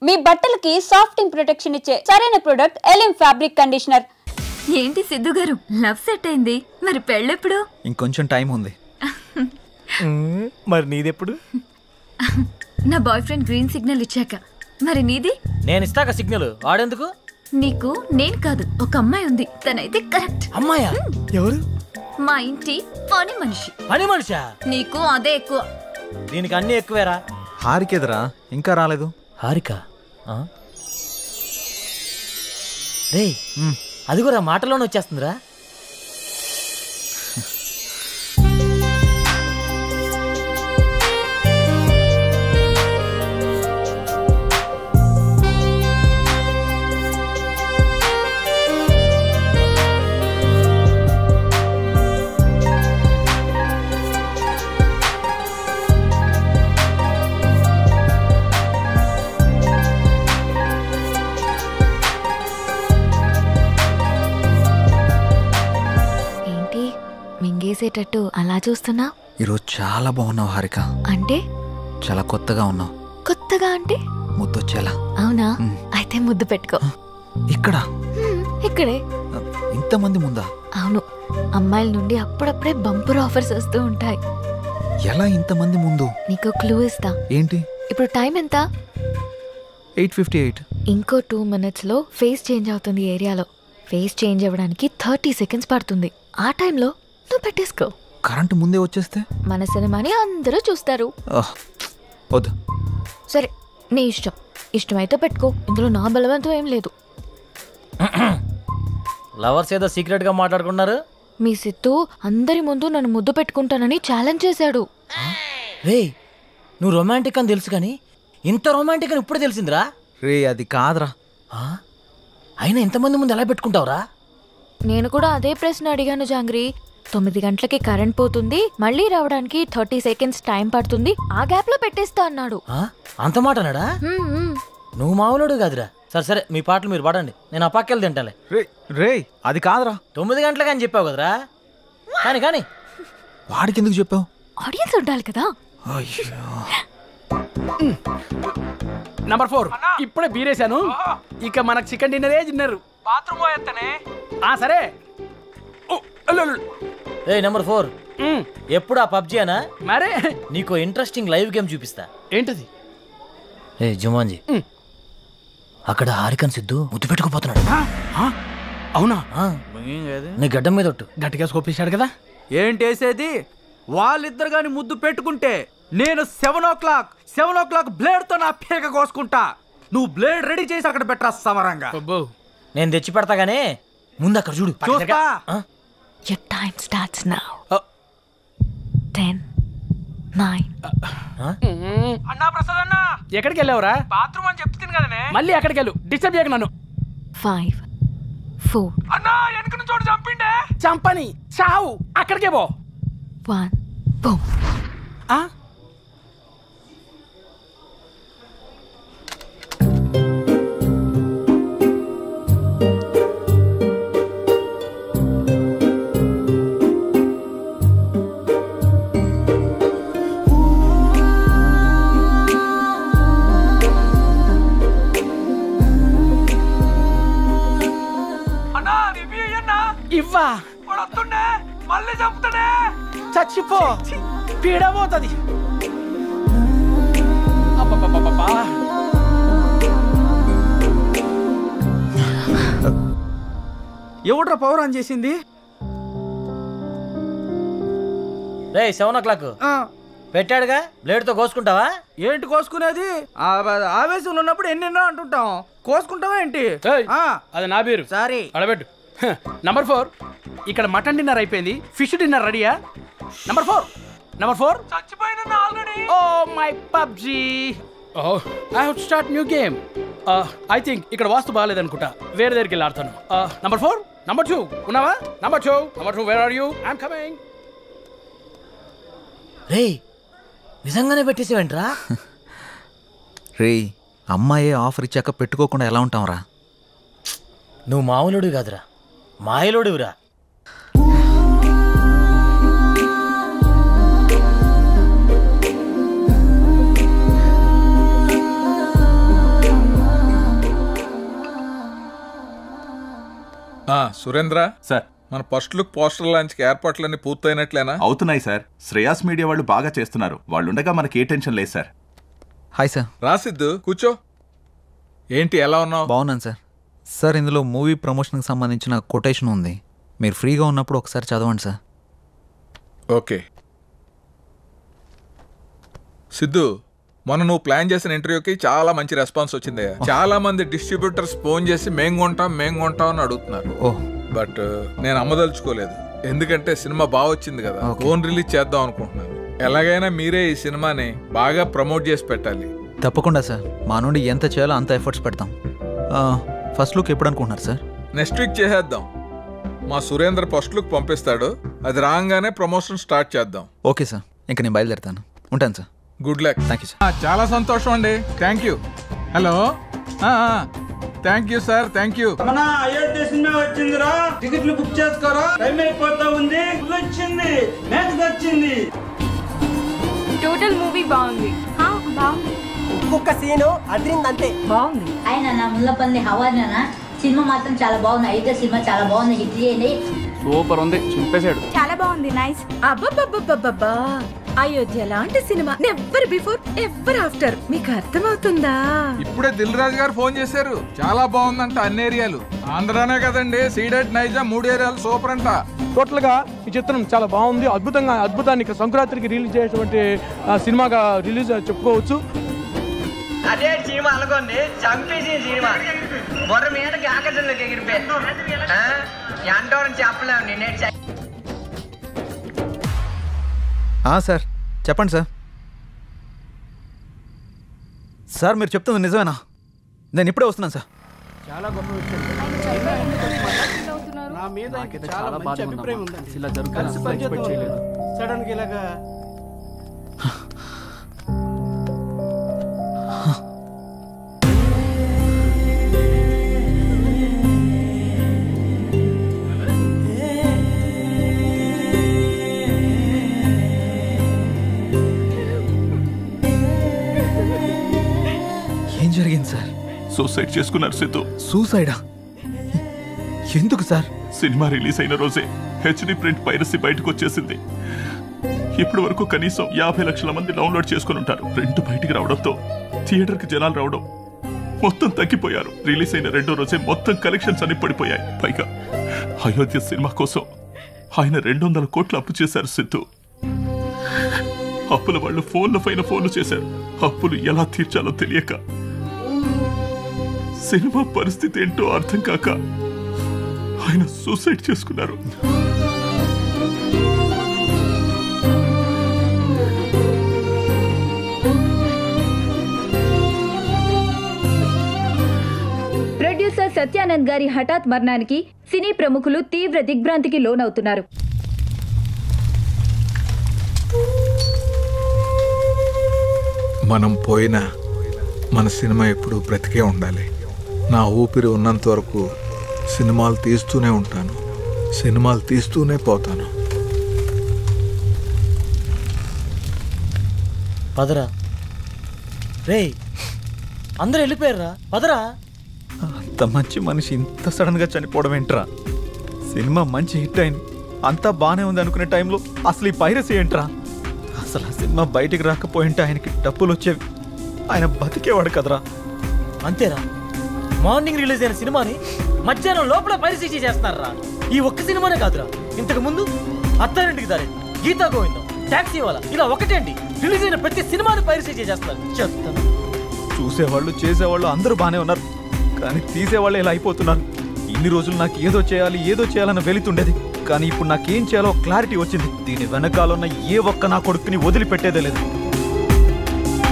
మీ బట్టలకి సాఫ్టింగ్ ప్రొటెక్షన్ ఇచ్చే సరైన ప్రొడక్ట్ ఎలిమ్ ఫ్యాబ్రిక్ కండిషనర్. ఏంటి సిద్ధు గారు లవ్ సెట్ అయింది, మరి పెళ్ళెప్పుడు? ఇంకొంచెం టైం ఉంది. మరి నీదెప్పుడు? నా బాయ్ ఫ్రెండ్ గ్రీన్ సిగ్నల్ ఇచ్చాక. మరి నీది? నేను ఇస్తాక సిగ్నల్ వాడేందుకు? నీకు నేను కాదు, ఒక అమ్మాయి ఉంది, తనైతే కరెక్ట్. అమ్మాయా? ఎవరు? మా ఇంటి పని మనిషి. పని మనిషా? నీకు అదే ఎక్కువ. దీనికి అన్ని ఎక్కువేరా. హారికేదరా ఇంకా రాలేదు? హారిక రే, అది కూడా మాటలోనే వచ్చేస్తుందిరా. మింగేసేటట్టు అలా చూస్తున్నా? ఈరోజు చాలా బాగున్నావు హారిక. అంటే? చాలా కొత్తగా ఉన్నావు. కొత్తగా అంటే? ముద్దొచ్చేలా. అవునా? అయితే ముద్దు పెట్టుకో. ఇక్కడ? ఇక్కడే. ఇంతమంది ముందా? అవును, అమ్మాయిల నుండి అప్పుడప్పుడే బంపర్ ఆఫర్స్ వస్తూ ఉంటాయి. ఎలా ఇంతమంది ముందు? నీకు క్లూ ఇస్తా. ఏంటి? ఇప్పుడు టైం ఎంత? 8:58. ఇంకో 2 minutes లో ఫేస్ చేంజ్ అవుతుంది ఏరియాలో. ఫేస్ చేంజ్ అవ్వడానికి 30 seconds పడుతుంది. ఆ టైంలో నువ్వు పెట్టేసుకో. కరెంటు ముందే వచ్చేస్తే? మన సినిమాని అందరూ చూస్తారు. వద్దు. సరే, నీ ఇష్టం. ఇష్టమైతే పెట్టుకో, ఇందులో నా బలవంతం ఏం లేదు. లవర్స్ ఏదో సీక్రెట్ గా మాట్లాడుకున్నారు. మీ సిత్తు అందరి ముందు నన్ను ముద్దు పెట్టుకుంటానని ఛాలెంజ్ చేశాడు. రే, నువ్వు రొమాంటిక్ అని తెలుసు కానీ ఇంత రొమాంటిక్ అని ఇప్పుడు తెలిసిందిరా. రే, అది కాదురా. అయినా ఇంతమంది ముందు ఎలా పెట్టుకుంటావురా? నేను కూడా అదే ప్రశ్న అడిగాను జాంగ్రీ. 9 గంటలకి కరెంట్ పోతుంది, మళ్ళీ రావడానికి 30 seconds టైం పడుతుంది, ఆ గ్యాప్ లో పెట్టేస్తా అన్నాడు. అంత మాట అన్నాడా? నువ్వు మామూలుడు కాదురా. సరే సరే, మీ పాటలు మీరు పాడండి, నేను ఆ పక్కెళ్ళి తింటాలే. రే, అది కాదురా. 9 గంటలకు అని చెప్పావు కదరా. కానీ కానీ వాడికి ఎందుకు చెప్పావు? ఆడియన్స్ ఉండాలి కదా. నంబర్ 4 ఇప్పుడే బీరేశాను. ఇక మనకు చికెన్ డిన్నరే తిన్నారు. బాత్రూమ్ పోయేస్తానే. సరే. ఏ నెంబర్ 4, ఎప్పుడు ఆ పబ్జీ అనా? మరే నీకు ఇంట్రెస్టింగ్ లైవ్ గేమ్ చూపిస్తా. ఏంటది? ఏ జుమాన్జీ, అక్కడ హారికన్ సిద్ధు ముద్దు పెట్టుకుపోతున్నాడు. అవునా? నీ గడ్డం మీద ఒట్టు. గట్టిగా స్కోపేశాడు కదా. ఏంటేసేది? వాళ్ళిద్దరు గాని ముద్దు పెట్టుకుంటే నేను 7 o'clock బ్లేడ్ తో నా పేక కోసుకుంటా. నువ్వు బ్లేడ్ రెడీ చేసి అక్కడ పెట్టరా సమరంగా. నేను తెచ్చి పెడతా గానీ ముందు అక్కడ చూడు. చూస్తా. Your time starts now. 10, 9. అన్నా ప్రసాద్ అన్నా, ఎక్కడికి వెళ్ళావురా? బాత్రూమ్ అని చెప్తుంది కదనే. మళ్ళీ ఎక్కడికి వెళ్ళు, డిస్టర్బ్ చేయకు నన్ను. 5, 4. అన్నా వెనక నుంచి చోటు చంపిండే. చంపని చావు, అక్కడికే పో. 1, boom. ఇవ్వా వస్తుండే, మళ్ళీ చంపుతాడే. చచ్చిపో, పీడబోతుంది. ఎవడ్రా పవర్ ఆన్ చేసింది? రే 7 o'clock పెట్టాడుగా, బ్లేడ్ తో కోసుకుంటావా? ఏంటి కోసుకునేది? ఆవేశంలో ఉన్నప్పుడు ఎన్నెన్నో అంటుంటాం, కోసుకుంటావా ఏంటి? అది నా పేరు. సారీ, అడబెట్టు. నంబర్ 4, ఇక్కడ మటన్ డిన్నర్ అయిపోయింది, ఫిష్ డిన్నర్ రెడీయా? నంబర్ 4 చచ్చిపోయిన already. Oh my PUBG. I have to start new game. I think ఇక్కడ వాస్తు బాగాలేదనుకుంటా, వేరే దగ్గరికి వెళ్ళి ఆడతాను. నంబర్ 4, నంబర్ 2 ఉన్నావా? Number 2 where are you? I'm coming. రే, నిజంగానే పెట్టేసేవేంట్రా? రే, అమ్మాయే ఆఫర్ ఇచ్చాక పెట్టుకోకుండా ఎలా ఉంటావురా? నువ్వు మామూలుడు కాదురా, మాయలోడురా. సురేంద్ర సార్, మన ఫస్ట్ లుక్ పోస్టర్ లాంచ్కి ఏర్పాట్లన్నీ పూర్తయినట్లేనా? అవుతున్నాయి సార్. శ్రేయాస్ మీడియా వాళ్ళు బాగా చేస్తున్నారు. వాళ్ళుండగా మనకి ఏ టెన్షన్ లేదు సార్. Hi sir. రాసిద్దు కూర్చో. ఏంటి ఎలా ఉన్నావు? బాగున్నాను సార్. సార్ ఇందులో మూవీ ప్రమోషన్కి సంబంధించిన కొటేషన్ ఉంది, మీరు ఫ్రీగా ఉన్నప్పుడు ఒకసారి చదవండి సార్. ఓకే. సిద్ధు, మొన్న నువ్వు ప్లాన్ చేసిన ఇంటర్వ్యూకి చాలా మంచి రెస్పాన్స్ వచ్చింది. చాలా మంది డిస్ట్రిబ్యూటర్స్ ఫోన్ చేసి మేం కొంటాం అని అడుగుతున్నారు. బట్ నేను అమ్మదలుచుకోలేదు, ఎందుకంటే సినిమా బాగా వచ్చింది కదా, ఫోన్ రిలీజ్ చేద్దాం అనుకుంటున్నాను. ఎలాగైనా మీరే ఈ సినిమాని బాగా ప్రమోట్ చేసి పెట్టాలి. తప్పకుండా సార్, మా నుండి ఎంత చేయాలో అంత ఎఫర్ట్స్ పెడతాం. ఫస్ట్ లుక్ ఎప్పుడు అనుకుంటున్నారు సార్? నెక్స్ట్ వీక్ చేసేద్దాం. మా సురేంద్ర ఫస్ట్ లుక్ పంపిస్తాడు, అది రాగానే ప్రమోషన్ స్టార్ట్ చేద్దాం. ఓకే సార్, ఇంకా నేను బయలుదేరుతాను. ఉంటాను sir. Good luck. Thank you sir. చాలా సంతోషం అండి. Thank you. Hello, thank you sir. Thank you. Ayodhya cinema వచ్చిందిరా, టికెట్లు బుక్ చేసుకోరా, టైం అయిపోతా ఉంది. వచ్చింది, మ్యాచ్ వచ్చింది. టోటల్ మూవీ బాగుంది. బాగుంది, ఒక్కొక్క సీను అదిరిందంతే. బాగుంది. ఆయన నా ముల్లపల్లి హవానా సినిమా మాత్రం చాలా బాగుంది. అయితే సినిమా చాలా బాగుంది, హిట్ చేయండి. సూపర్ ఉంది, చింపేశాడు. చాలా బాగుంది, నైస్. అబ్బబ్బబ్బబ్బబ్బా, అయోధ్య లాంటి cinema never before ever after. మీకు అర్థమవుతుందా? ఇప్పుడే దిల్ రాజు గారు ఫోన్ చేశారు, చాలా బాగుందంట అన్ని ఏరియాలు. ఆంధ్రానే కదండి, సీడెడ్ నైజా 3 ఏరియాలు సూపర్ అంట. టోటల్ గా ఈ చిత్రం చాలా బాగుంది. అద్భుతాన్ని సంక్రాంతికి రిలీజ్ చేసేటువంటి సినిమాగా రిలీజ్ చెప్పుకోవచ్చు. అదే సినిమా అనుకోండి, చంపేసి సినిమా బొర్ర మీదకి ఆకర్షణలోకి ఎగిరిపోయి ఎంతో చెప్పలేము. నేనే సార్ చెప్పండి సార్. సార్ మీరు చెప్తుంది నిజమేనా? నేను ఇప్పుడే వస్తున్నాను సార్. చాలా గొప్ప విషయం. నా మీద చాలా మంచి అభిప్రాయం ఉందండి. ఇలా జరుగుతుంది సడన్ గా ఇలాగా. ఏం జరిగింది సార్? సూసైడ్ చేసుకున్నారు సిద్ధు. సూసైడా? ఎందుకు సార్? సినిమా రిలీజ్ అయిన రోజే హెచ్డి ప్రింట్ పైరసీ బయటకు వచ్చేసింది. ఇప్పటి వరకు కనీసం 50 లక్షల మంది డౌన్లోడ్ చేసుకుని ఉంటారు. ప్రింట్ బయటికి రావడంతో థియేటర్కి జనాలు రావడం మొత్తం తగ్గిపోయారు. రిలీజ్ అయిన 2వ రోజే మొత్తం కలెక్షన్స్ అన్ని పడిపోయాయి. పైగా అయోధ్య సినిమా కోసం ఆయన 200 కోట్లు అప్పు చేశారు సిద్ధు. అప్పుల వాళ్ళు ఫోన్ల పైన ఫోన్లు చేశారు. అప్పులు ఎలా తీర్చాలో తెలియక, సినిమా పరిస్థితి ఏంటో అర్థం కాక ఆయన సూసైడ్ చేసుకున్నారు. ప్రొడ్యూసర్ సత్యానంద్ గారి హఠాత్ మరణానికి సినీ ప్రముఖులు తీవ్ర దిగ్భ్రాంతికి లోనవుతున్నారు. మనం పోయినా మన సినిమా ఎప్పుడు బ్రతికే ఉండాలి. నా ఊపిరి ఉన్నంత వరకు సినిమాలు తీస్తూనే ఉంటాను, సినిమాలు తీస్తూనే పోతాను. పదరా రే, అందరూ వెళ్ళిపోయారా? పదరా. అంత మంచి మనిషి ఇంత సడన్గా చనిపోవడం ఏంట్రా? సినిమా మంచి హిట్ అయింది, అంతా బాగానే ఉంది అనుకునే టైంలో అసలు ఈ పైరసీ ఏంట్రా? అసలు ఆ సినిమా బయటికి రాకపోయింటే ఆయనకి డబ్బులు వచ్చేవి, ఆయన బతికేవాడు కదరా. అంతేరా, మార్నింగ్ రిలీజ్ అయిన సినిమాని మధ్యాహ్నం లోపల పైరసీ చేస్తున్నారా? ఈ ఒక్క సినిమానే కాదురా, ఇంతకు ముందు అత్తారింటికి దారి, గీతా గోవిందం, టాక్సీ వాలా, ఇలా ఒకటేంటి రిలీజ్ అయిన ప్రతి సినిమాని పైరసీ చేస్తున్నారు. చెప్తాను, చూసేవాళ్ళు చేసేవాళ్ళు అందరూ బాగానే ఉన్నారు, కానీ తీసేవాళ్ళు ఇలా అయిపోతున్నారు. ఇన్ని రోజులు నాకు ఏదో చేయాలన్న వెళుతుండేది, కానీ ఇప్పుడు నాకేం చేయాలో క్లారిటీ వచ్చింది. దీని వెనకాలన్న ఏ ఒక్క నా కొడుకుని వదిలిపెట్టేదే లేదు.